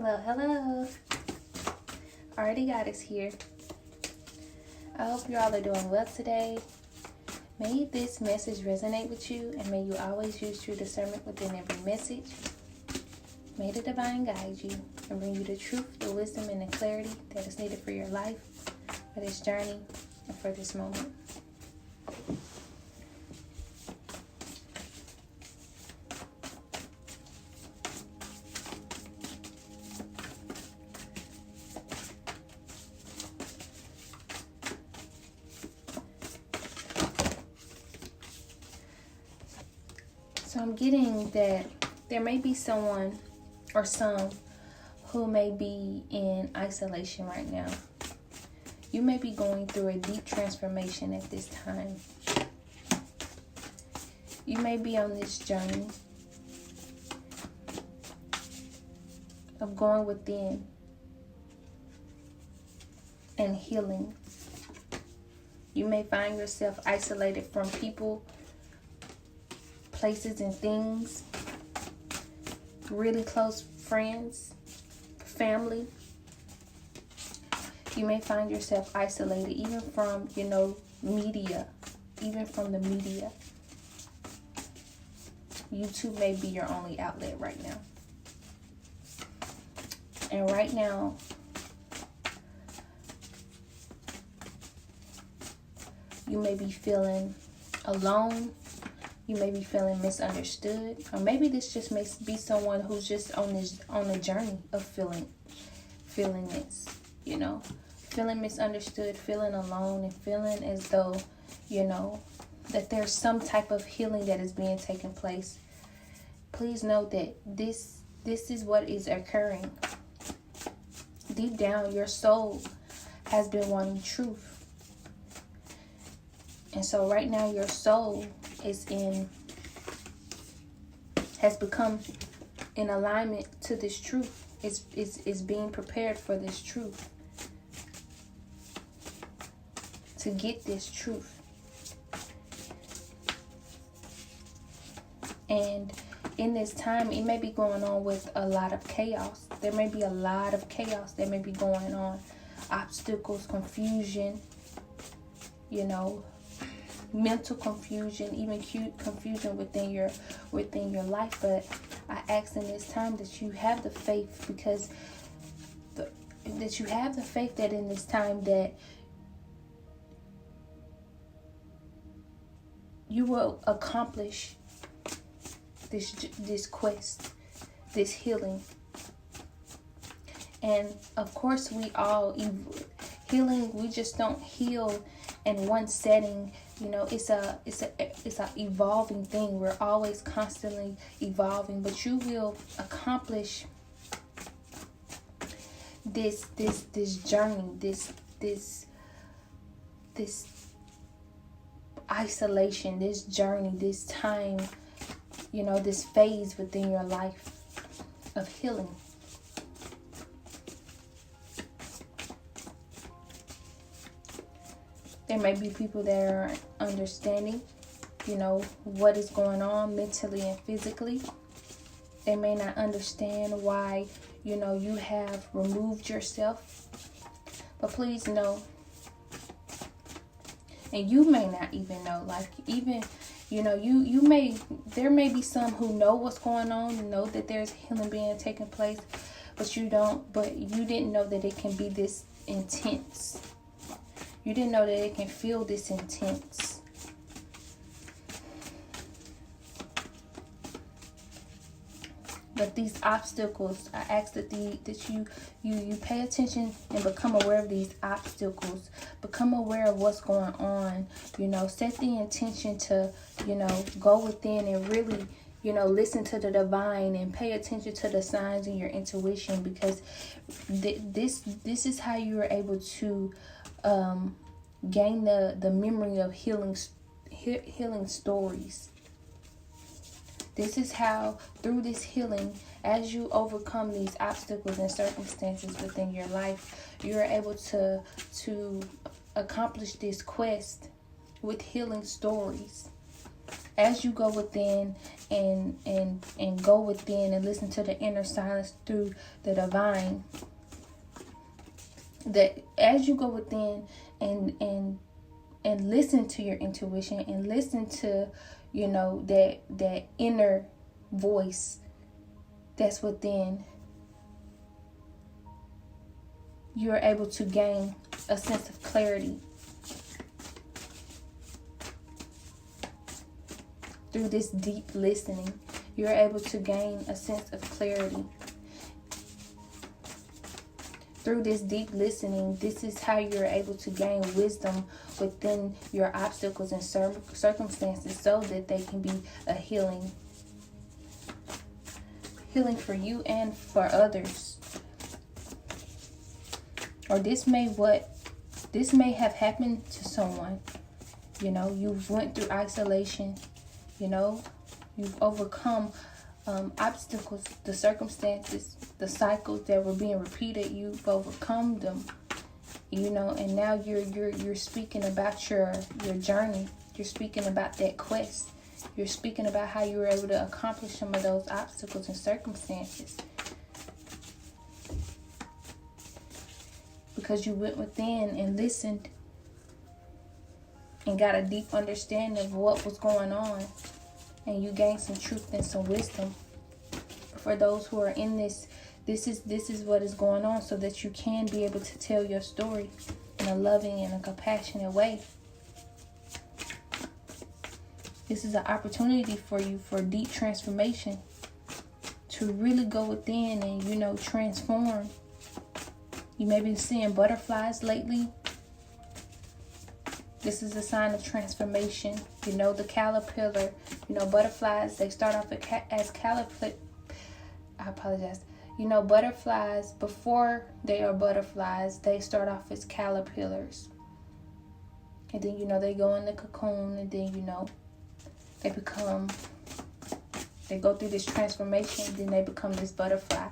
Hello, hello. Already got us here. I hope you all are doing well today. May this message resonate with you, and may you always use true discernment within every message. May the divine guide you and bring you the truth, the wisdom, and the clarity that is needed for your life, for this journey, and for this moment. So I'm getting that there may be someone or some who may be in isolation right now. You may be going through a deep transformation at this time. You may be on this journey of going within and healing. You may find yourself isolated from people, places, and things, really close friends, family. You may find yourself isolated even from, media, even from the media. YouTube may be your only outlet right now. And right now, you may be feeling alone. You may be feeling misunderstood, or maybe this just may be someone who's just on a journey of feeling this, feeling misunderstood, feeling alone, and feeling as though, that there's some type of healing that is being taken place. Please know that this is what is occurring. Deep down, your soul has been wanting truth. And so right now, your soul has become in alignment to this truth. Is being prepared for this truth, to get this truth. And in this time, it may be going on with a lot of chaos. There may be a lot of chaos that may be going on, obstacles, confusion, mental confusion, even confusion within your life. But I ask in this time that you have the faith, because that you have the faith that in this time that you will accomplish this quest, this healing. And of course, we all healing. We just don't heal in one setting. It's a evolving thing. We're always constantly evolving, but you will accomplish this journey, this isolation, this journey, this time, this phase within your life of healing. There may be people that are understanding, what is going on mentally and physically. They may not understand why, you have removed yourself. But please know, and you may not even know, there may be some who know what's going on, know that there's healing being taking place, but you didn't know that it can be this intense. You didn't know that it can feel this intense. But these obstacles, I ask that you pay attention and become aware of these obstacles. Become aware of what's going on. Set the intention to, go within and really, listen to the divine and pay attention to the signs in your intuition, because this is how you are able to gain the memory of healing stories. This is how, through this healing, as you overcome these obstacles and circumstances within your life, you are able to accomplish this quest with healing stories. as you go within and go within and listen to the inner silence through the divine, that as you go within and listen to your intuition and listen to, you know, that inner voice that's within, you're able to gain a sense of clarity through this deep listening. You're able to gain a sense of clarity through this deep listening. This is how you're able to gain wisdom within your obstacles and circumstances, so that they can be a healing for you and for others. Or this may have happened to someone. You know, you've went through isolation. You know, you've overcome obstacles, the circumstances, the cycles that were being repeated. You've overcome them. You know, and now you're speaking about your journey. You're speaking about that quest. You're speaking about how you were able to accomplish some of those obstacles and circumstances. Because you went within and listened and got a deep understanding of what was going on. And you gained some truth and some wisdom. For those who are in this is what is going on, so that you can be able to tell your story in a loving and a compassionate way. This is an opportunity for you for deep transformation. To really go within and, you know, transform. You may be seeing butterflies lately. This is a sign of transformation. You know, the caterpillar, you know, butterflies, they start off as caterpillar. I apologize. You know, butterflies, before they are butterflies, they start off as caterpillars. And then, you know, they go in the cocoon, and then, you know, they go through this transformation, and then they become this butterfly.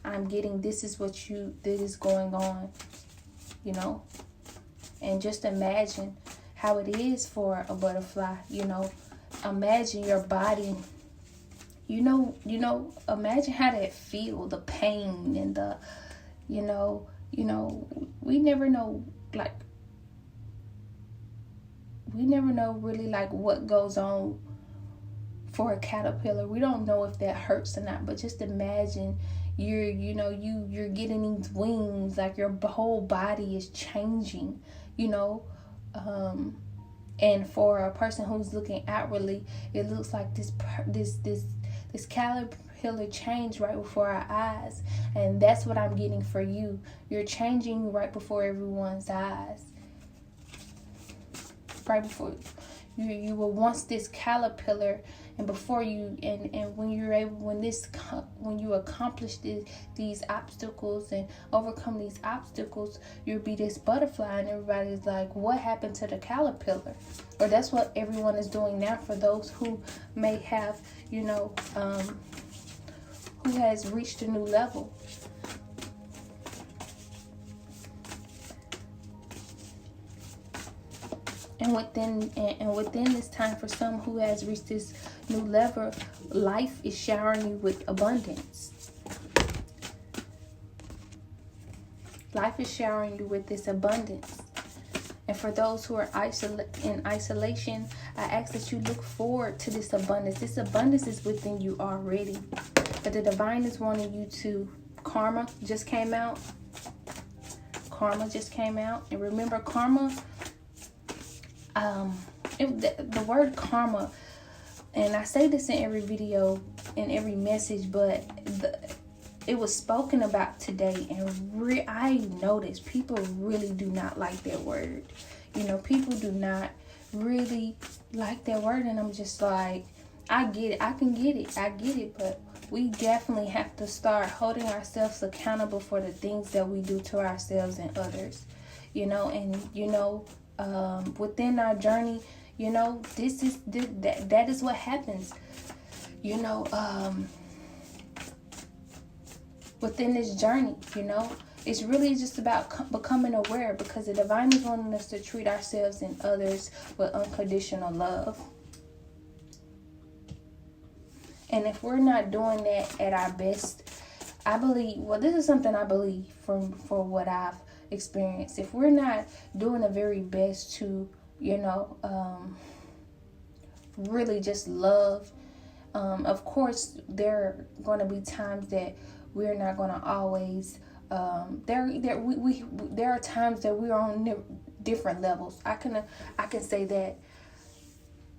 I'm getting, this is going on, you know. And just imagine how it is for a butterfly, you know. Imagine your body, you know, imagine how that feel, the pain and the, you know, we never know really like what goes on for a caterpillar. We don't know if that hurts or not, but just imagine you're getting these wings, like your whole body is changing, you know. And for a person who's looking outwardly, it looks like this caterpillar change right before our eyes. And that's what I'm getting for you. You're changing right before everyone's eyes. Right before you were once this caterpillar, and before you and when you accomplish these obstacles and overcome these obstacles, you'll be this butterfly, and everybody's like, what happened to the caterpillar? Or that's what everyone is doing now for those who may have, you know, who has reached a new level. And within this time, for some who has reached this new level, life is showering you with abundance. Life is showering you with this abundance. And for those who are in isolation, I ask that you look forward to this abundance. This abundance is within you already. But the divine is wanting you to, karma just came out. And remember, karma, the word karma, and I say this in every video, in every message, but it was spoken about today, and I noticed people really do not like that word. You know, people do not really like that word, and I'm just like, I get it, I get it, but we definitely have to start holding ourselves accountable for the things that we do to ourselves and others. You know, and you know, within our journey, you know, that is what happens. You know, within this journey, you know, it's really just about becoming aware, because the divine is wanting us to treat ourselves and others with unconditional love. And if we're not doing that at our best, I believe, well, this is something I believe for what I've experienced. If we're not doing the very best to, really just love, of course, there are going to be times that we're not going to always, there are times that we're on different levels. I can say that.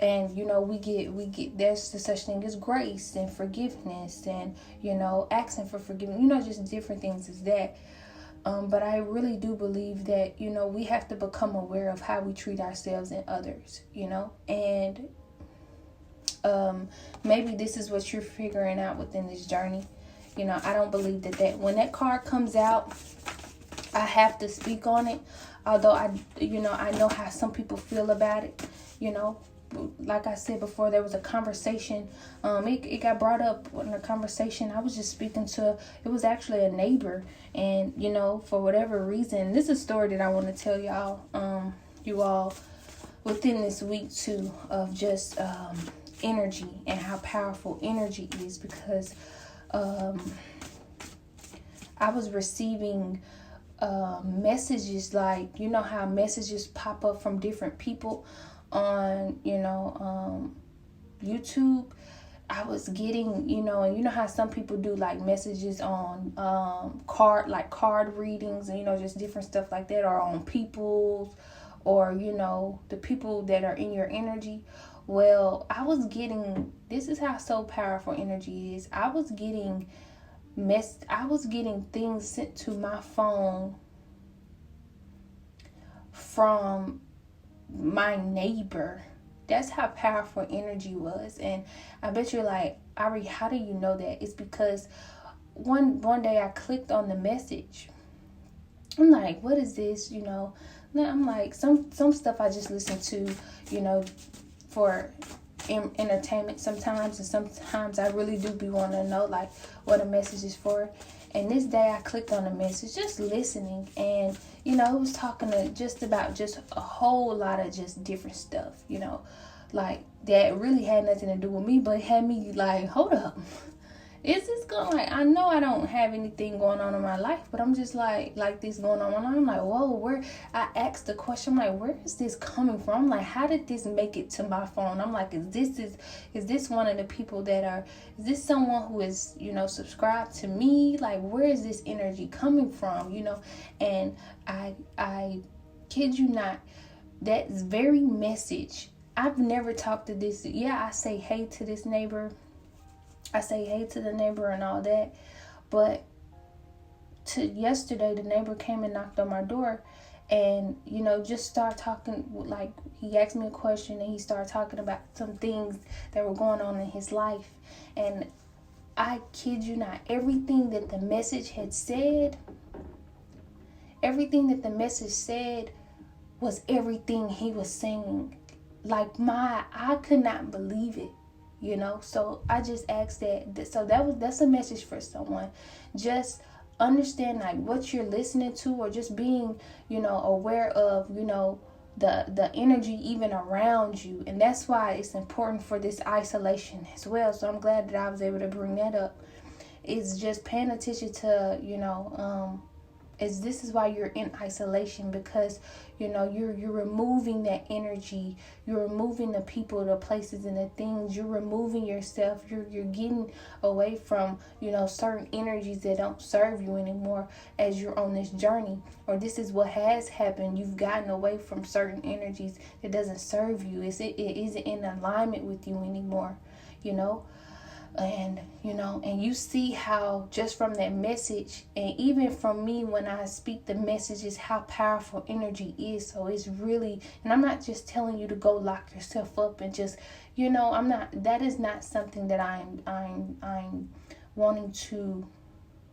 And we get there's the such thing as grace and forgiveness, and asking for forgiveness, just different things as that. But I really do believe that we have to become aware of how we treat ourselves and others, and maybe this is what you're figuring out within this journey. I don't believe that when that card comes out, I have to speak on it, although I know how some people feel about it. Like I said before, there was a conversation. It got brought up in a conversation. I was just speaking to, it was actually a neighbor. And, for whatever reason, this is a story that I want to tell you all within this week too, of just energy and how powerful energy is. Because I was receiving messages, like, how messages pop up from different people on YouTube. I was getting and how some people do like messages on card readings, and just different stuff like that, or on people's, or the people that are in your energy. Well, I was getting, this is how so powerful energy is. I was getting things sent to my phone from my neighbor. That's how powerful energy was. And I bet you're like, Ari, how do you know that? It's because one day I clicked on the message. I'm like, what is this? I'm like, some stuff I just listen to, for entertainment sometimes, and sometimes I really do be wanting to know like what a message is for. And this day I clicked on the message, just listening, and it was talking to just about just a whole lot of just different stuff, like that really had nothing to do with me, but it had me like, hold up, is this going, like, I know I don't have anything going on in my life, but I'm just like this going on. And I'm like, whoa, I asked the question, I'm like, where is this coming from? I'm like, how did this make it to my phone? I'm like, is this one of the people is this someone who is, subscribed to me? Like, where is this energy coming from? And I kid you not, that very message, I've never talked to this. Yeah, I say hey to this neighbor. I say hey to the neighbor and all that. But yesterday, the neighbor came and knocked on my door, and, just start talking. Like, he asked me a question, and he started talking about some things that were going on in his life. And I kid you not, everything that the message said was everything he was saying. Like, I could not believe it. So I just asked that. So that's a message for someone. Just understand like what you're listening to, or just being, aware of, the energy even around you. And that's why it's important for this isolation as well. So I'm glad that I was able to bring that up. It's just paying attention to, this is why you're in isolation, because you're removing that energy, you're removing the people, the places, and the things, you're removing yourself, you're getting away from certain energies that don't serve you anymore as you're on this journey. Or this is what has happened, you've gotten away from certain energies that doesn't serve you. It isn't in alignment with you anymore. And and you see how just from that message, and even from me when I speak the messages, how powerful energy is. So it's really, and I'm not just telling you to go lock yourself up and just, that is not something that I'm wanting to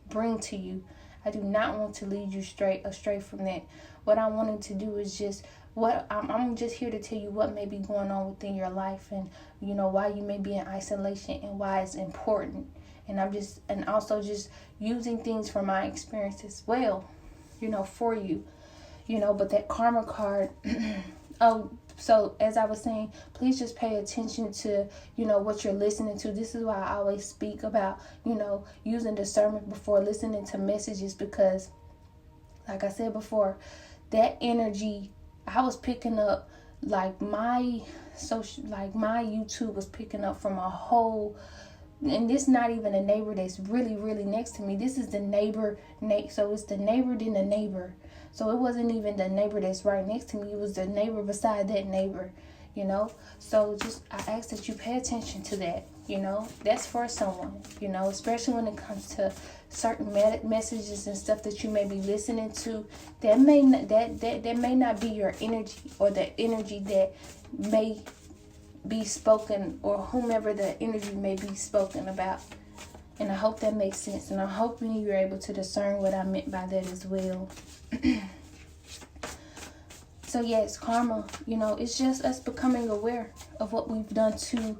bring to you. I do not want to lead you astray from that. What I'm wanting to do is just, I'm just here to tell you what may be going on within your life, and why you may be in isolation, and why it's important. And and also just using things from my experience as well, for you. But that karma card, Oh, so as I was saying, please just pay attention to, what you're listening to. This is why I always speak about, using discernment before listening to messages, because like I said before, that energy, I was picking up, like my my YouTube was picking up from a whole, and this not even a neighbor that's really, really next to me. This is the neighbor, so it's the neighbor, then the neighbor. So it wasn't even the neighbor that's right next to me. It was the neighbor beside that neighbor, So just, I ask that you pay attention to that, That's for someone, especially when it comes to certain messages and stuff that you may be listening to. That may not be your energy, or the energy that may be spoken, or whomever the energy may be spoken about. And I hope that makes sense, and I'm hoping you're able to discern what I meant by that as well. So yes, karma, it's just us becoming aware of what we've done to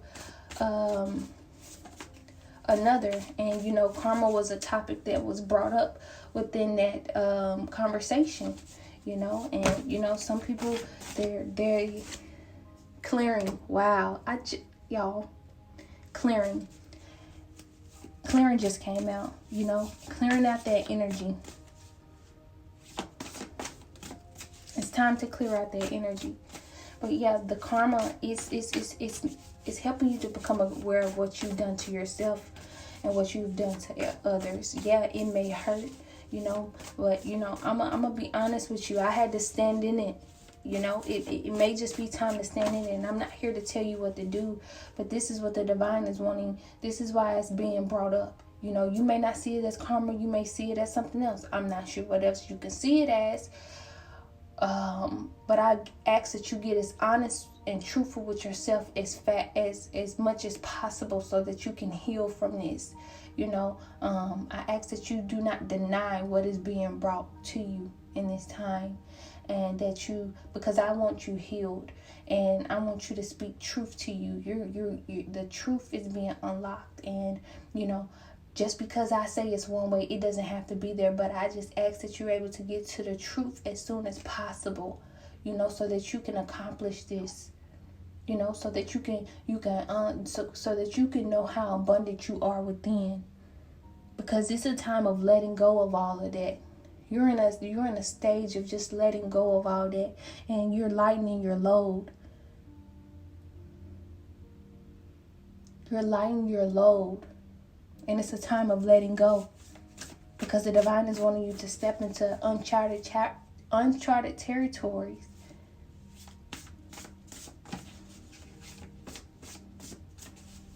another. And karma was a topic that was brought up within that conversation, and some people, they're clearing. Wow, y'all, clearing just came out, clearing out that energy. It's time to clear out that energy. But yeah, the karma is helping you to become aware of what you've done to yourself and what you've done to others. Yeah, it may hurt, but I'm gonna be honest with you. I had to stand in it. It may just be time to stand in it, and I'm not here to tell you what to do, but this is what the divine is wanting. This is why it's being brought up. You may not see it as karma. You may see it as something else. I'm not sure what else you can see it as. But I ask that you get as honest and truthful with yourself as much as possible, so that you can heal from this. I ask that you do not deny what is being brought to you in this time, and that because I want you healed, and I want you to speak truth to you. The truth is being unlocked, and just because I say it's one way, it doesn't have to be there. But I just ask that you're able to get to the truth as soon as possible, so that you can accomplish this, so that you can so that you can know how abundant you are within. Because it's a time of letting go of all of that. You're in a stage of just letting go of all that, and you're lightening your load. You're lightening your load. And it's a time of letting go, because the divine is wanting you to step into uncharted territories.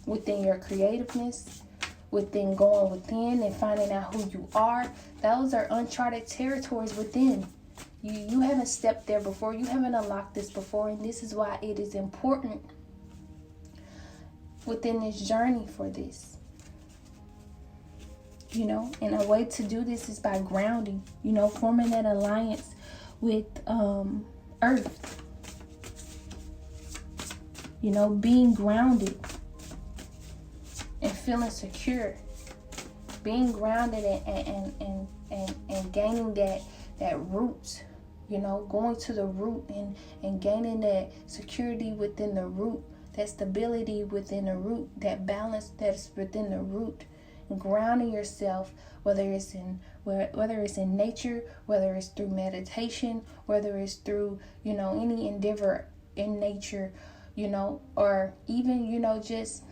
Within your creativeness, within going within and finding out who you are. Those are uncharted territories within. You haven't stepped there before. You haven't unlocked this before. And this is why it is important within this journey for this. And a way to do this is by grounding, forming that alliance with earth, being grounded and feeling secure, being grounded and gaining that root, going to the root and gaining that security within the root, that stability within the root, that balance that's within the root. Grounding yourself, whether it's in nature, whether it's through meditation, whether it's through any endeavor in nature, or even just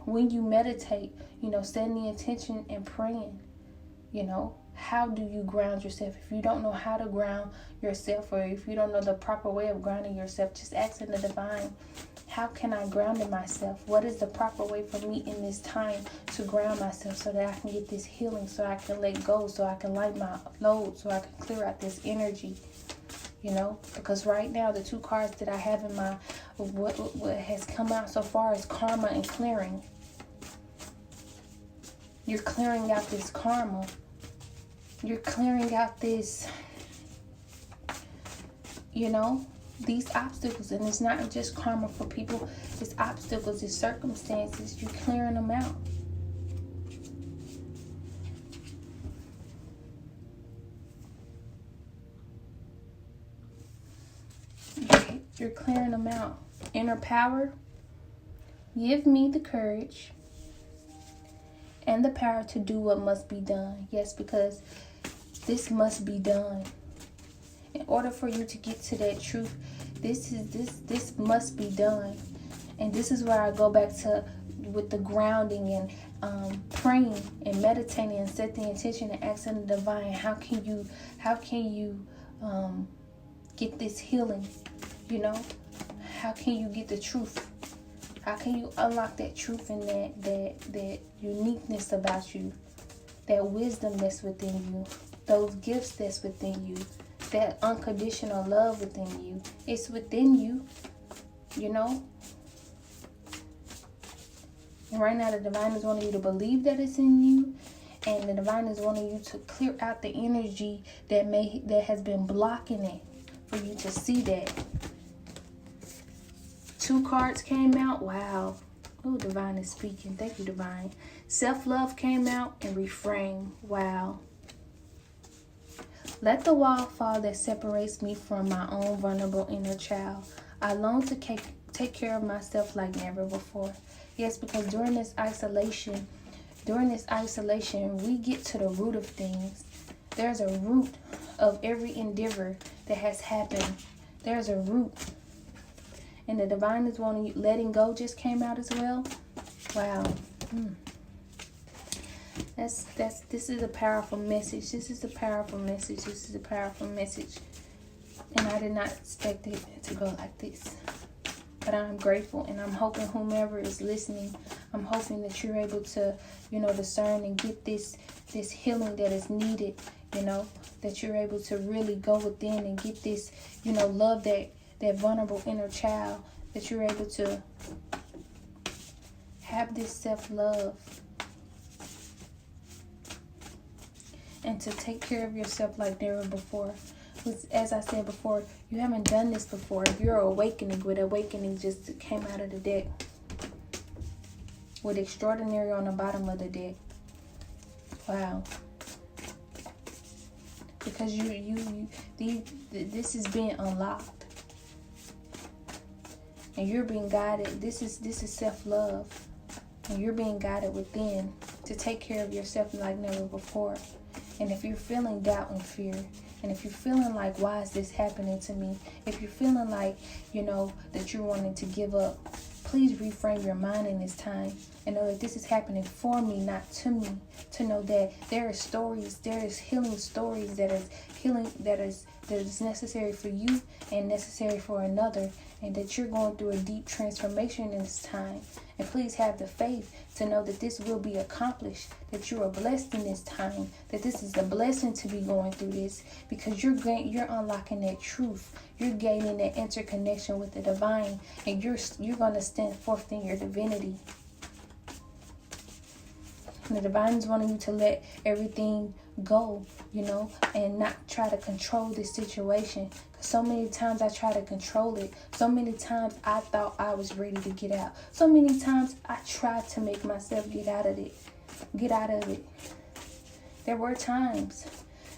when you meditate, setting the intention and praying. How do you ground yourself? If you don't know how to ground yourself, or if you don't know the proper way of grounding yourself, just asking the divine, how can I ground myself? What is the proper way for me in this time to ground myself, so that I can get this healing, so I can let go, so I can lighten my load, so I can clear out this energy, Because right now, the two cards that I have in my, what has come out so far is karma and clearing. You're clearing out this karma. You're clearing out this, these obstacles. And it's not just karma for people. It's obstacles, it's circumstances. You're clearing them out. Okay. You're clearing them out. Inner power. Give me the courage and the power to do what must be done. Yes, because this must be done. In order for you to get to that truth, this must be done. And this is where I go back to with the grounding and praying and meditating and set the intention and asking the divine, how can you get this healing? You know, how can you get the truth? How can you unlock that truth and that uniqueness about you, that wisdom that's within you, those gifts that's within you, that unconditional love within you? It's within you, you know. And right now the divine is wanting you to believe that it's in you, and the divine is wanting you to clear out the energy that has been blocking it for you to see that. 2 cards came out. Wow. Oh, divine is speaking. Thank you, divine. Self-love came out and reframe. Wow. Let the wall fall that separates me from my own vulnerable inner child. I long to take care of myself like never before. Yes, because during this isolation, we get to the root of things. There's a root of every endeavor that has happened. There's a root. And the divine is wanting you. Letting go just came out as well. Wow. This is a powerful message. This is a powerful message. This is a powerful message. And I did not expect it to go like this. But I'm grateful, and I'm hoping whomever is listening, I'm hoping that you're able to, discern and get this healing that is needed, that you're able to really go within and get this, love that vulnerable inner child, that you're able to have this self-love and to take care of yourself like never before. As I said before, you haven't done this before. You're awakening. With awakening just came out of the deck. With extraordinary on the bottom of the deck. Wow. Because this is being unlocked. And you're being guided. This is self-love. And you're being guided within to take care of yourself like never before. And if you're feeling doubt and fear, and if you're feeling like, why is this happening to me? If you're feeling like, that you're wanting to give up, please reframe your mind in this time and know that this is happening for me, not to me. To know that there is healing stories that is necessary for you and necessary for another, and that you're going through a deep transformation in this time. And please have the faith to know that this will be accomplished, that you are blessed in this time, that this is a blessing to be going through this, because you're unlocking that truth. You're gaining that interconnection with the divine, and you're going to stand forth in your divinity. And the divine is wanting you to let everything go, and not try to control this situation. Because so many times I try to control it. So many times I thought I was ready to get out. So many times I tried to make myself get out of it. There were times.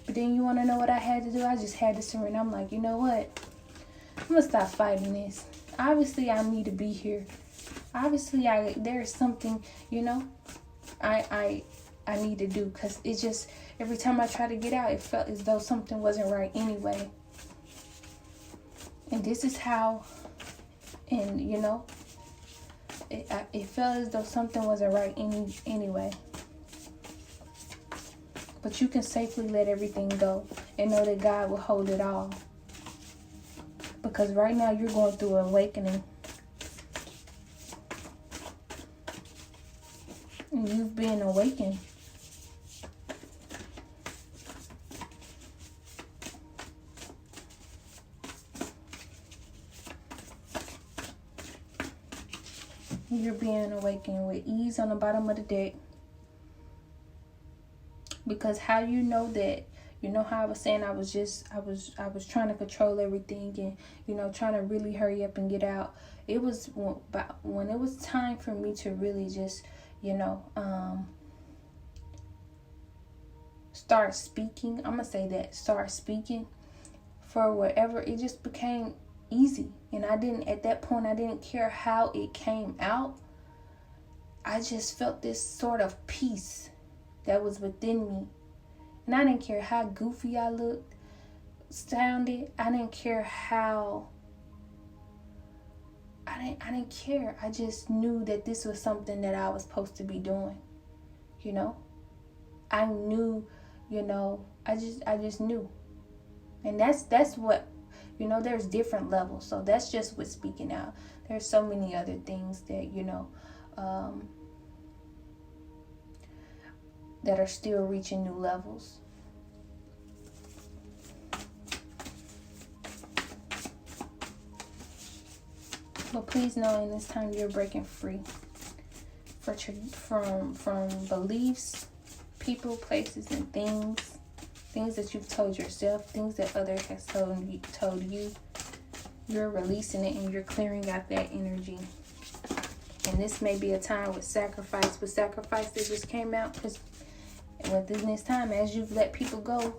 But then you want to know what I had to do? I just had to surrender. I'm like, you know what? I'm going to stop fighting this. Obviously, I need to be here. Obviously, there's something, I need to do, because it's just every time I try to get out, it felt as though something wasn't right anyway. And this is how, and it felt as though something wasn't right anyway. But you can safely let everything go and know that God will hold it all. Because right now you're going through an awakening. And you've been awakened. You're being awakened with ease on the bottom of the deck. Because how you know that, how I was saying I was trying to control everything and, trying to really hurry up and get out. It was when it was time for me to really just, start speaking. I'm going to say that. Start speaking for whatever. It just became easy. And at that point, I didn't care how it came out. I just felt this sort of peace that was within me. And I didn't care how goofy I looked, sounded. I didn't care how... I didn't care. I just knew that this was something that I was supposed to be doing. You know? I knew, I just knew. And that's what, there's different levels. So that's just with speaking out. There's so many other things that, that are still reaching new levels. But please know in this time you're breaking free from beliefs, people, places, and things that you've told yourself, things that others has told you. You're releasing it and you're clearing out that energy. And this may be a time with sacrifice. With sacrifice that just came out, because within this time, as you've let people go,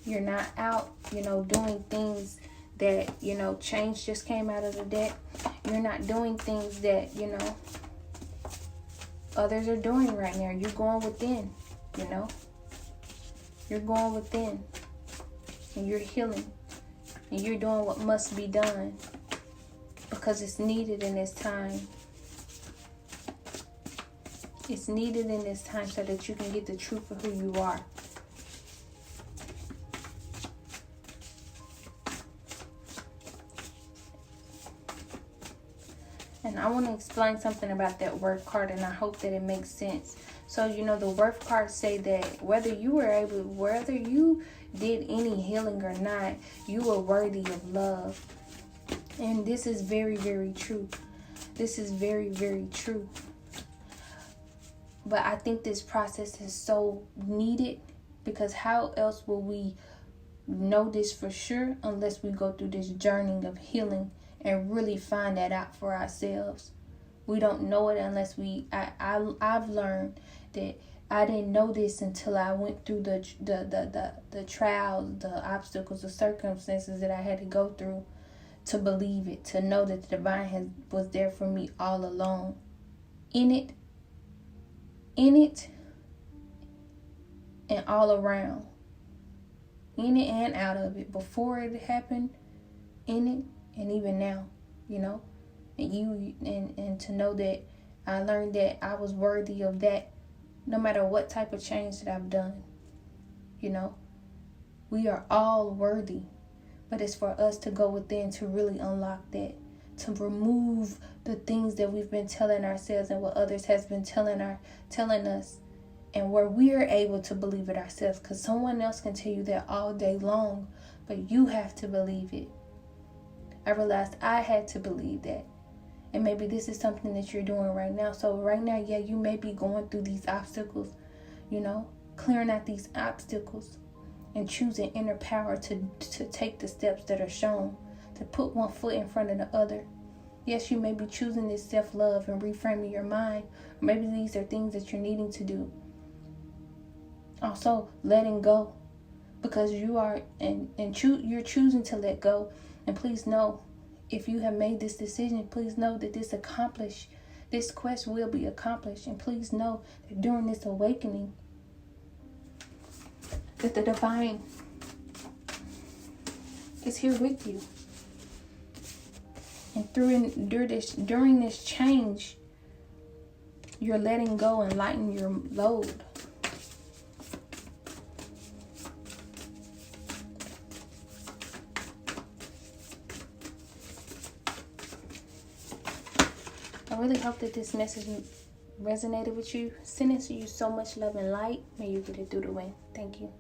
you're not out, doing things that, change just came out of the deck. You're not doing things that, others are doing right now. You're going within, You're going within. And you're healing. And you're doing what must be done. Because it's needed in this time. It's needed in this time so that you can get the truth of who you are. And I want to explain something about that worth card, and I hope that it makes sense. So, the worth cards say that whether you did any healing or not, you are worthy of love. And this is very, very true. This is very, very true. But I think this process is so needed, because how else will we know this for sure unless we go through this journey of healing and really find that out for ourselves. We don't know it unless I've learned that I didn't know this until I went through the trials, the obstacles, the circumstances that I had to go through to believe it, to know that the divine was there for me all along. In it, and all around. In it and out of it. Before it happened, in it, and even now, and to know that I learned that I was worthy of that, no matter what type of change that I've done. We are all worthy, but it's for us to go within to really unlock that, to remove the things that we've been telling ourselves and what others has been telling us, and where we are able to believe it ourselves, because someone else can tell you that all day long, but you have to believe it. I realized I had to believe that. And maybe this is something that you're doing right now. So right now, yeah, you may be going through these obstacles, clearing out these obstacles and choosing inner power to take the steps that are shown, to put one foot in front of the other. Yes, you may be choosing this self-love and reframing your mind. Or maybe these are things that you're needing to do. Also, letting go, because you are you're choosing to let go. And please know, if you have made this decision, please know that this quest will be accomplished. And please know that during this awakening, that the divine is here with you. And during this change, you're letting go and lighten your load. I really hope that this message resonated with you. Sending to you so much love and light. May you get it through the wind. Thank you.